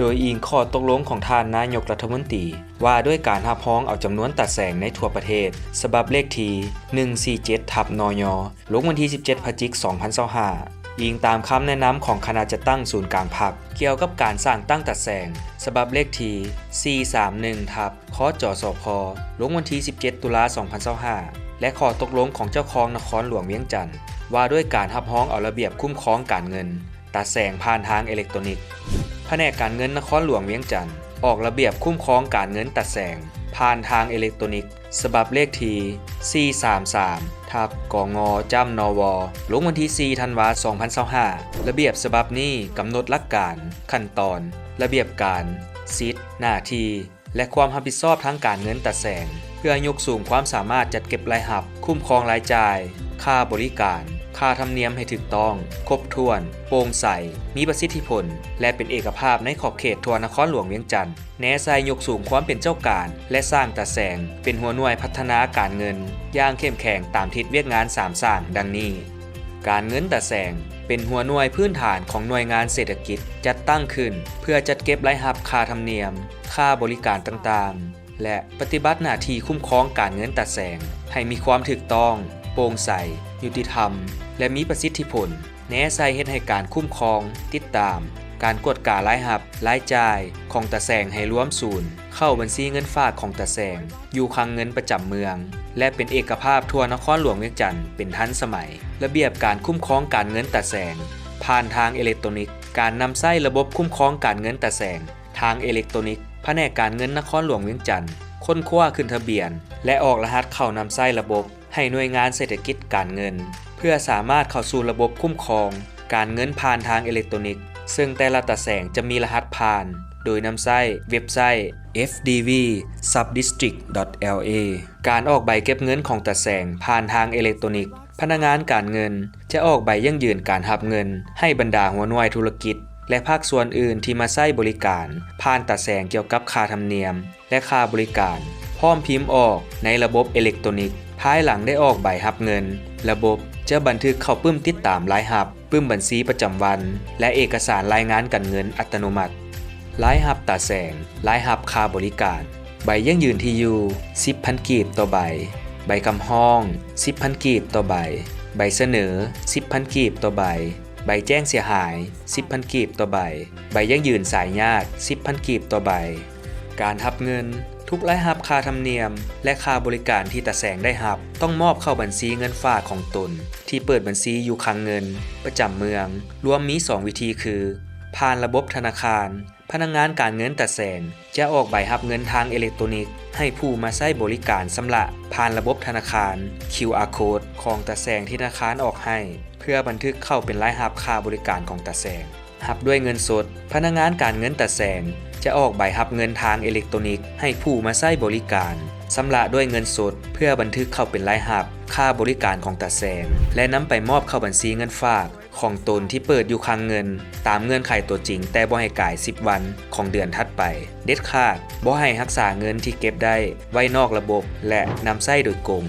โดยอิงข้อตกลงของท่านนายกรัฐมนตรีว่าด้วยการรับรองเอาจำนวนตัดแสงในทั่วประเทศฉบับเลขที่147/นย.ลงวันที่17 พฤศจิกายน 2025อิงตามคำแนะนำของคณะจัดตั้งศูนย์กลางพรรคเกี่ยวกับการสร้างตั้งตัดแสงฉบับเลขที่431/คจสพลงวันที่17 ตุลาคม 2025และข้อตกลงของเจ้าของนครหลวงเวียงจันทน์ว่าด้วยการรับรองเอาระเบียบคุ้มครองการเงินตัดแสงผ่านทางอิเล็กทรอนิกส์แผนกการเงินนครหลวงเวียงจันทน์ออกระเบียบคุ้มครองการเงินตัดแสงผ่านทางอิเล็กทรอนิกส์ฉบับเลขที่433/กงจำนวลงวันที่4 ธันวาคม 2025ระเบียบฉบับนี้กำหนดหลักการขั้นตอนระเบียบการสิทธิหน้าที่และความรับผิดชอบทางการเงินตัดแสงเพื่อยกสูงความสามารถจัดเก็บรายรับคุ้มครองรายจ่ายค่าบริการค่าธรรมเนียมให้ถูกต้องครบถ้วนโปร่งใสมีประสิทธิผลและเป็นเอกภาพในขอบเขตทั่วนครหลวงเวียงจันทน์แนใส่ยกสูงความเป็นเจ้าการและสร้างตัดแสงเป็นหัวหน่วยพัฒนาการเงินอย่างเข้มแข็งตามทิศเวียกงาน3สร้างดังนี้การเงินตัดแสงเป็นหัวหน่วยพื้นฐานของหน่วยงานเศรษฐกิจจัดตั้งขึ้นเพื่อจัดเก็บรายรับค่าธรรมเนียมค่าบริการต่างๆและปฏิบัติหน้าที่คุ้มครองการเงินตัดแสงให้มีความถูกต้องโปร่งใสยุติธรรมและมีประสิทธิผลแนใส่เฮ็ดให้การคุ้มครองติดตามการกวดการรายรับรายจ่ายของตาแสงให้รวมศูนย์เข้าบัญชีเงินฝากของตาแสงอยู่คลังเงินประจำเมืองและเป็นเอกภาพทั่วนครหลวงเวียงจันทน์เป็นทันสมัยระเบียบการคุ้มครองการเงินตาแสงผ่านทางอิเล็กทรอนิกส์การนำใช้ระบบคุ้มครองการเงินตาแสงทางอิเล็กทรอนิกส์แผนกการเงินนครหลวงเวียงจันทน์ค้นคว้าขึ้นทะเบียนและออกรหัสเข้านำใช้ระบบให้หน่วยงานเศรษฐกิจการเงินเพื่อสามารถเข้าสู่ระบบคุ้มครองการเงินผ่านทางอิเล็กทรอนิกส์ซึ่งแต่ละตาแสงจะมีรหัสผ่านโดยนำใช้เว็บไซต์ fdv.subdistrict.la การออกใบเก็บเงินของตาแสงผ่านทางอิเล็กทรอนิกส์พนักงานการเงินจะออกใบยั่งยืนการรับเงินให้บรรดาหัวหน่วยธุรกิจและภาคส่วนอื่นที่มาใช้บริการผ่านตาแสงเกี่ยวกับค่าธรรมเนียมและค่าบริการพร้อมพิมพ์ออกในระบบอิเล็กทรอนิกส์ภายหลังได้ออกใบรับเงินระบบจะบันทึกเข้าปึ้มติดตามรายรับปึ้มบัญชีประจำวันและเอกสารรายงานการเงินอัตโนมัติรายรับตาแสงรายรับค่าบริการใบยั่งยืนที่อยู่ 10,000 กีบต่อใบใบคำห้อง 10,000 กีบต่อใบใบเสนอ 10,000 กีบต่อใบใบแจ้งเสียหาย 10,000 กีบต่อใบใบยั่งยืนสายญาติ 10,000 กีบต่อใบการรับเงินทุกรายรับค่าธรรมเนียมและค่าบริการที่ตาแสงได้รับต้องมอบเข้าบัญชีเงินฝากของตนที่เปิดบัญชีอยู่คลังเงินประจำเมืองรวมมี2วิธีคือผ่านระบบธนาคารพนักงานการเงินตาแสงจะออกใบรับเงินทางอิเล็กทรอนิกส์ให้ผู้มาใช้บริการชำระผ่านระบบธนาคาร QR Code ของตาแสงที่ธนาคารออกให้เพื่อบันทึกเข้าเป็นรายรับค่าบริการของตาแสงรับด้วยเงินสดพนักงานการเงินตาแสงจะออกใบรับเงินทางอิเล็กทรอนิกส์ให้ผู้มาใช้บริการชำระด้วยเงินสดเพื่อบันทึกเข้าเป็นรายรับค่าบริการของตาแสงและนำไปมอบเข้าบัญชีเงินฝากของตนที่เปิดอยู่คลังเงินตามเงื่อนไขตัวจริงแต่บ่ให้ก่าย10วันของเดือนถัดไปเด็ดขาดบ่ให้รักษาเงินที่เก็บได้ไว้นอกระบบและนำใช้โดยโกง